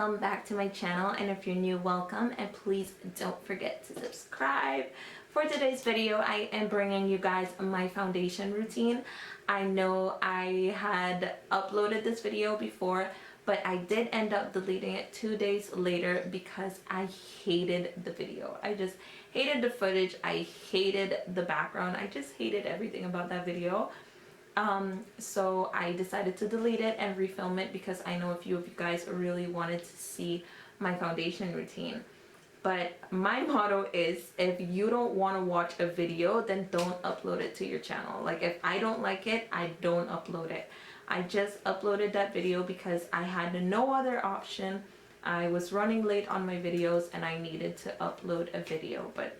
welcome back to my channel, and if you're new, welcome, and please don't forget to subscribe. For today's video, I am bringing you guys my foundation routine. I know I had uploaded this video before, but I did end up deleting it 2 days later because I hated the video. I just hated the footage, I hated the background, I just hated everything about that video. So I decided to delete it and refilm it because I know a few of you guys really wanted to see my foundation routine. But my motto is, if you don't want to watch a video, then don't upload it to your channel. Like, if I don't like it, I don't upload it. I just uploaded that video because I had no other option. I was running late on my videos and I needed to upload a video, but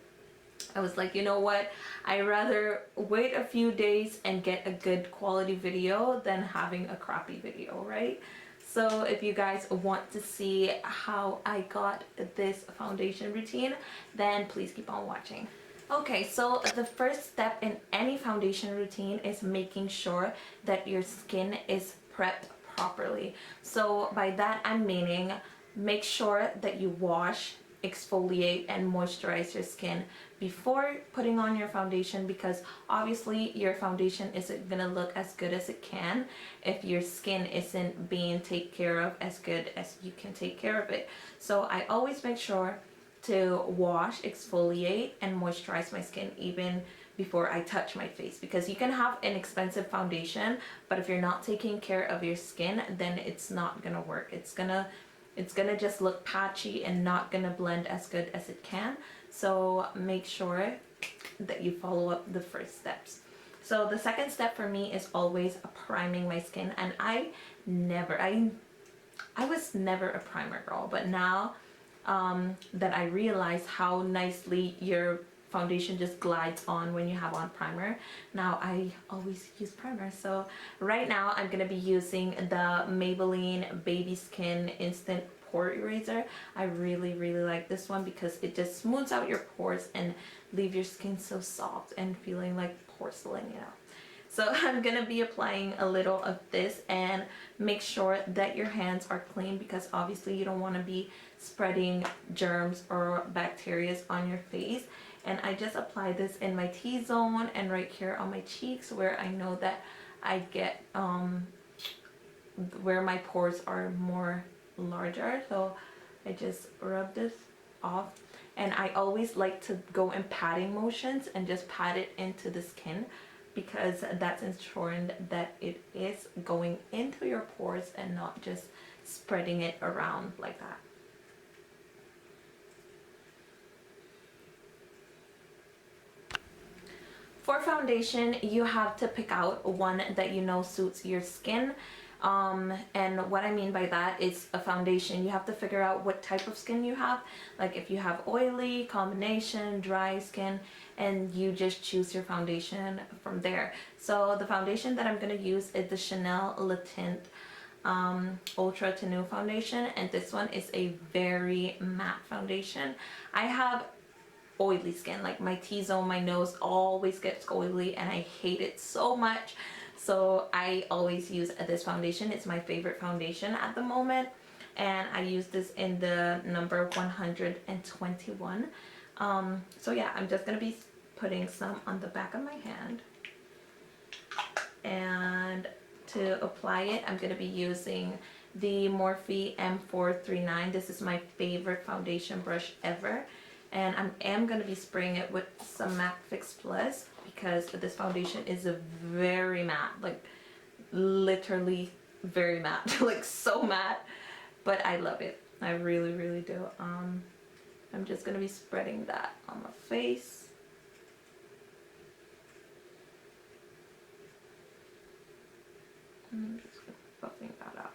I was like, you know what, I'd rather wait a few days and get a good quality video than having a crappy video, right? So if you guys want to see how I got this foundation routine, then please keep on watching. Okay, so the first step in any foundation routine is making sure that your skin is prepped properly. So by that I'm meaning, make sure that you wash, exfoliate, and moisturize your skin before putting on your foundation, because obviously your foundation isn't gonna look as good as it can if your skin isn't being taken care of as good as you can take care of it. So I always make sure to wash, exfoliate, and moisturize my skin even before I touch my face, because you can have an expensive foundation, but if you're not taking care of your skin, then it's not gonna work. It's gonna just look patchy and not gonna blend as good as it can. So make sure that you follow up the first steps. So the second step for me is always priming my skin, and I was never a primer girl, but now that I realize how nicely your foundation just glides on when you have on primer, now I always use primer. So right now I'm gonna be using the Maybelline Baby Skin Instant Pore Eraser. I really like this one because it just smooths out your pores and leave your skin so soft and feeling like porcelain, you know. So I'm gonna be applying a little of this, and make sure that your hands are clean because obviously you don't want to be spreading germs or bacteria on your face. And I just apply this in my T-zone and right here on my cheeks, where I know that I get where my pores are more larger. So I just rub this off, and I always like to go in patting motions and just pat it into the skin, because that's ensuring that it is going into your pores and not just spreading it around like that. For foundation, you have to pick out one that you know suits your skin. And what I mean by that is a foundation. You have to figure out what type of skin you have. Like if you have oily, combination, dry skin, and you just choose your foundation from there. So the foundation that I'm going to use is the Chanel Le Tint Ultra Tenue foundation, and this one is a very matte foundation. I have oily skin, like my T-zone, my nose always gets oily and I hate it so much. So I always use this foundation. It's my favorite foundation at the moment, and I use this in the number 121. So yeah, I'm just gonna be putting some on the back of my hand, and to apply it I'm gonna be using the Morphe M439. This is my favorite foundation brush ever, and I am going to be spraying it with some MAC Fix Plus because this foundation is a very matte, like literally very matte, like so matte, but I love it. I really do. I'm just going to be spreading that on my face. I'm just buffing that out.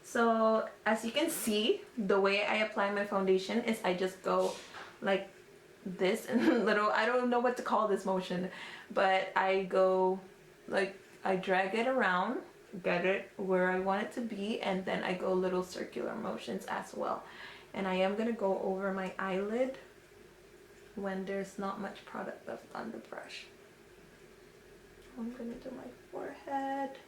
So as you can see, the way I apply my foundation is I just go like this and little, I don't know what to call this motion, but I go like, I drag it around, get it where I want it to be, and then I go little circular motions as well. And I am going to go over my eyelid when there's not much product left on the brush. I'm gonna do my forehead.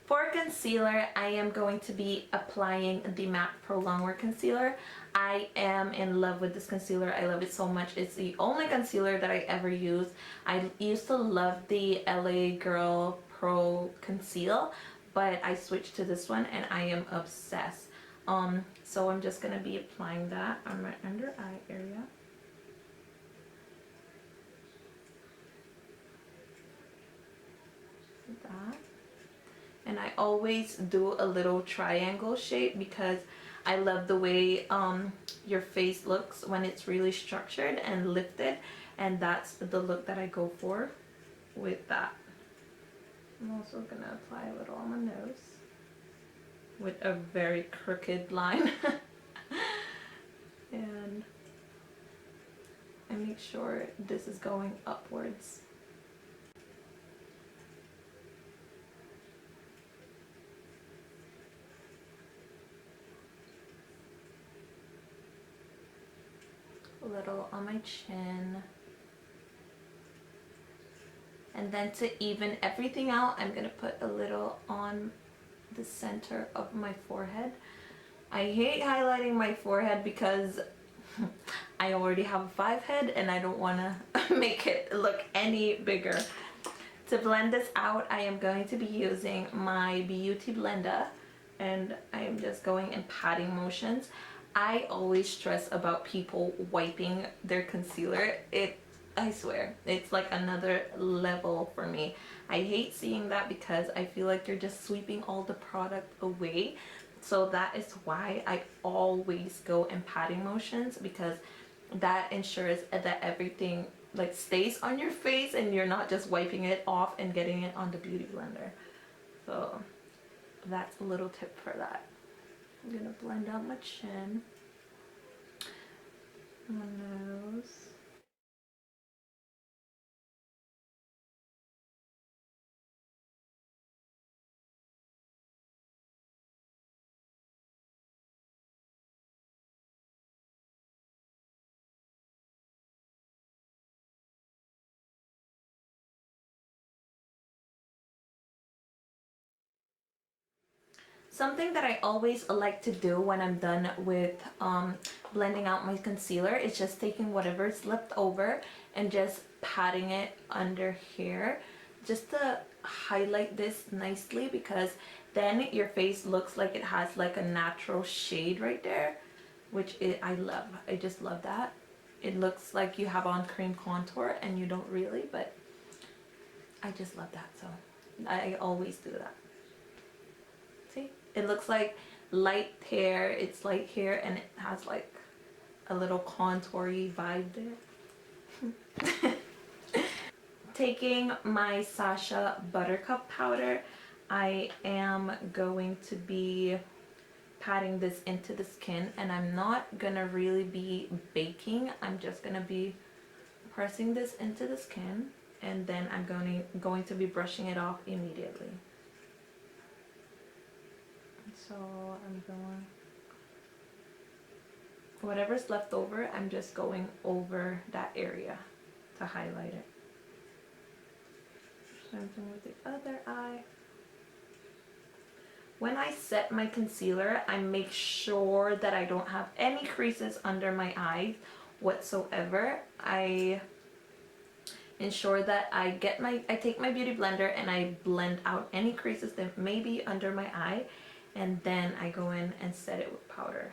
For concealer, I am going to be applying the MAC Pro Longwear Concealer. I am in love with this concealer. I love it so much. It's the only concealer that I ever use. I used to love the LA Girl Pro Conceal, but I switched to this one and I am obsessed. So I'm just gonna be applying that on my under eye area. Like that. And I always do a little triangle shape because I love the way your face looks when it's really structured and lifted, and that's the look that I go for with that. I'm also gonna apply a little on my nose with a very crooked line. and make sure this is going upwards. A little on my chin. And then to even everything out, I'm gonna put a little on the center of my forehead. I hate highlighting my forehead because I already have a 5 head and I don't want to make it look any bigger. To blend this out, I am going to be using my Beauty Blender, and I am just going in patting motions. I always stress about people wiping their concealer. I swear, it's like another level for me. I hate seeing that because I feel like you're just sweeping all the product away. So that is why I always go in patting motions, because that ensures that everything like stays on your face and you're not just wiping it off and getting it on the Beauty Blender. So that's a little tip for that. I'm gonna blend out my chin, my nose. Something that I always like to do when I'm done with blending out my concealer is just taking whatever's left over and just patting it under here just to highlight this nicely, because then your face looks like it has like a natural shade right there, which I love. I just love that. It looks like you have on cream contour and you don't really, but I just love that. So I always do that. See? It looks like light hair. It's light hair and it has like a little contoury vibe there. Taking my Sasha Buttercup powder, I am going to be patting this into the skin, and I'm not gonna really be baking. I'm just gonna be pressing this into the skin, and then I'm going to be brushing it off immediately. So I'm going, whatever's left over, I'm just going over that area to highlight it. Same thing with the other eye. When I set my concealer, I make sure that I don't have any creases under my eyes whatsoever. I ensure that I take my Beauty Blender and I blend out any creases that may be under my eye, and then I go in and set it with powder.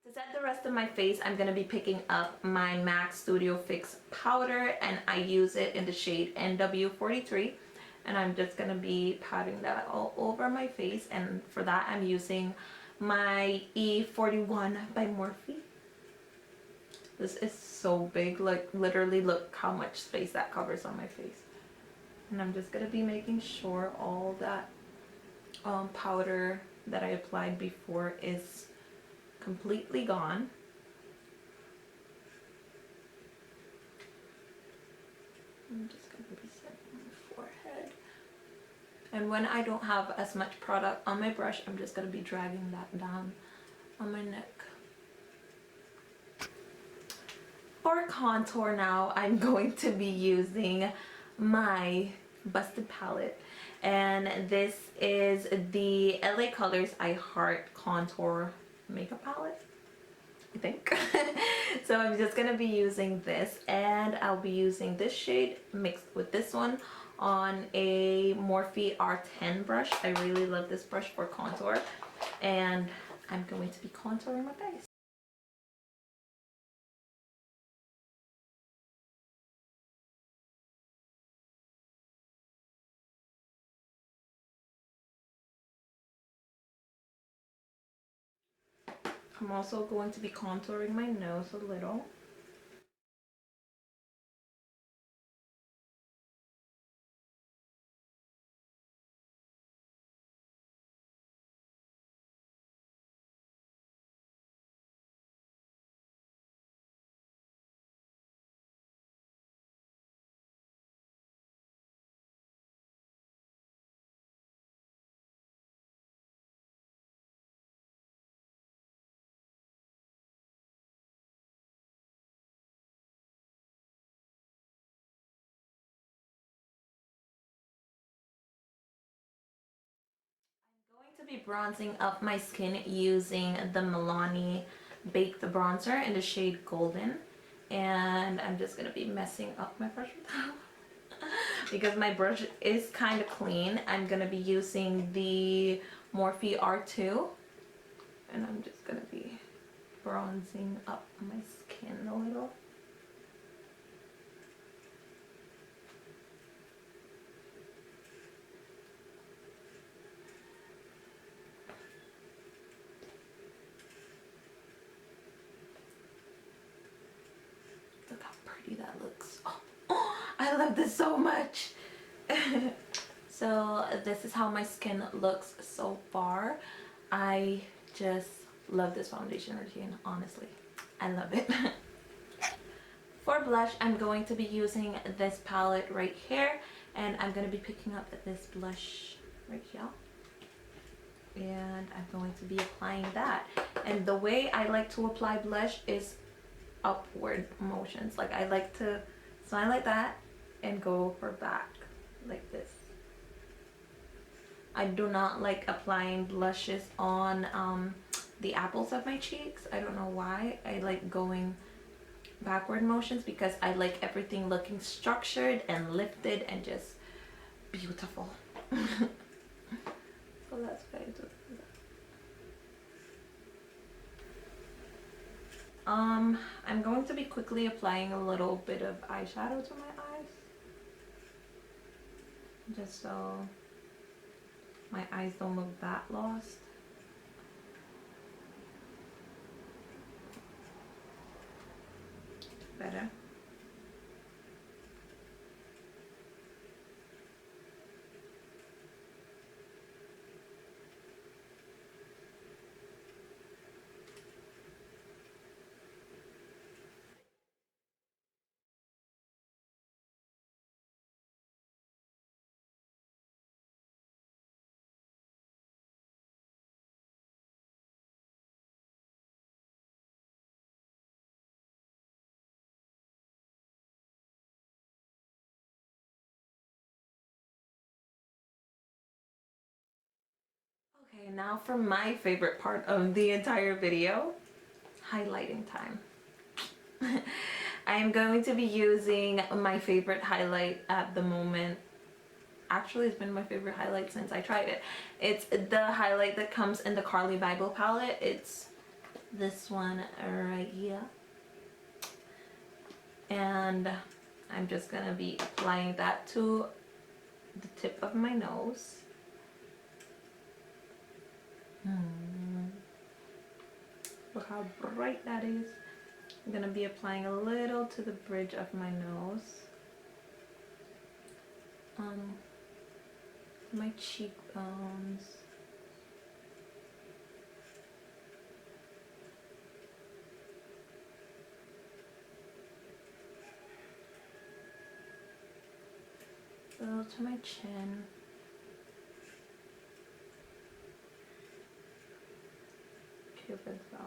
To set the rest of my face, I'm going to be picking up my MAC Studio Fix powder, and I use it in the shade NW43, and I'm just going to be patting that all over my face, and for that I'm using my E41 by Morphe. This is so big, like literally look how much space that covers on my face. And I'm just going to be making sure all that powder that I applied before is completely gone. I'm just going to be setting my forehead. And when I don't have as much product on my brush, I'm just going to be dragging that down on my neck. For contour now, I'm going to be using my Busted palette, and this is the LA Colors I Heart Contour Makeup Palette, I think. So I'm just gonna be using this, and I'll be using this shade mixed with this one on a Morphe R10 brush. I really love this brush for contour, and I'm going to be contouring my face. I'm also going to be contouring my nose a little. To be bronzing up my skin using the Milani Baked Bronzer in the shade Golden, and I'm just gonna be messing up my brush with that because my brush is kind of clean. I'm gonna be using the Morphe R2, and I'm just gonna be bronzing up my skin a little. Look how pretty that looks. Oh, I love this so much. So this is how my skin looks so far. I just love this foundation routine, honestly. I love it. For blush, I'm going to be using this palette right here, and I'm going to be picking up this blush right here. And I'm going to be applying that. And the way I like to apply blush is upward motions. Like, I like to smile like that and go for back like this. I do not like applying blushes on the apples of my cheeks. I don't know why. I like going backward motions because I like everything looking structured and lifted and just beautiful. So that's what I do. I'm going to be quickly applying a little bit of eyeshadow to my eyes, just so my eyes don't look that lost. Better. Okay, now for my favorite part of the entire video, highlighting time. I am going to be using my favorite highlight at the moment. Actually, it's been my favorite highlight since I tried it. It's the highlight that comes in the Carly Bible palette. It's this one right here. And I'm just gonna be applying that to the tip of my nose. Look how bright that is. I'm gonna be applying a little to the bridge of my nose. My cheekbones. little to my chin. Cupid's bow.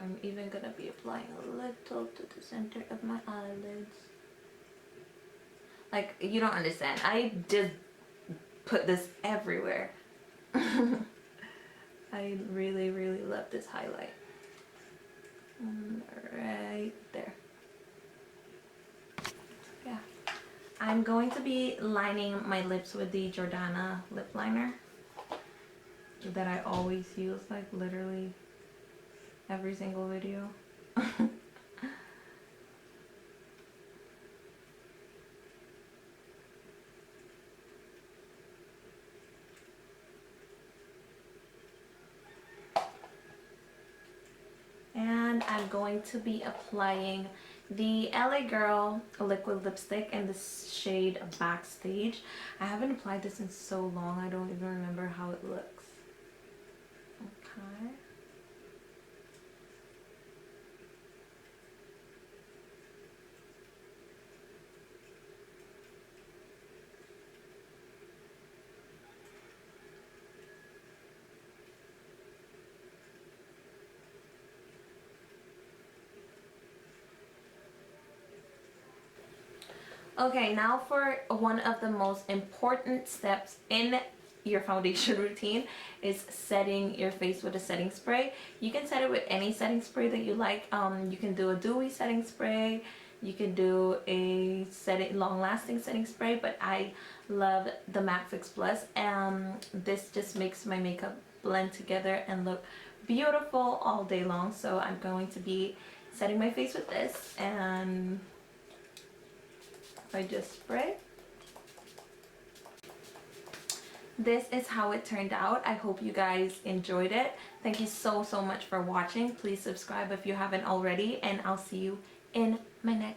I'm even gonna be applying a little to the center of my eyelids. Like, you don't understand. I just put this everywhere. I really, really love this highlight. Right there. Yeah. I'm going to be lining my lips with the Jordana lip liner that I always use, like literally every single video. And I'm going to be applying the LA Girl liquid lipstick in the shade Backstage. I haven't applied this in so long, I don't even remember how it looks. Okay. Okay, now for one of the most important steps in your foundation routine is setting your face with a setting spray. You can set it with any setting spray that you like. You can do a dewy setting spray, you can do a long-lasting setting spray, but I love the MAC Fix Plus. This just makes my makeup blend together and look beautiful all day long. So I'm going to be setting my face with this, and I just spray. This is how it turned out. I hope you guys enjoyed it. Thank you so much for watching. Please subscribe if you haven't already, and I'll see you in my next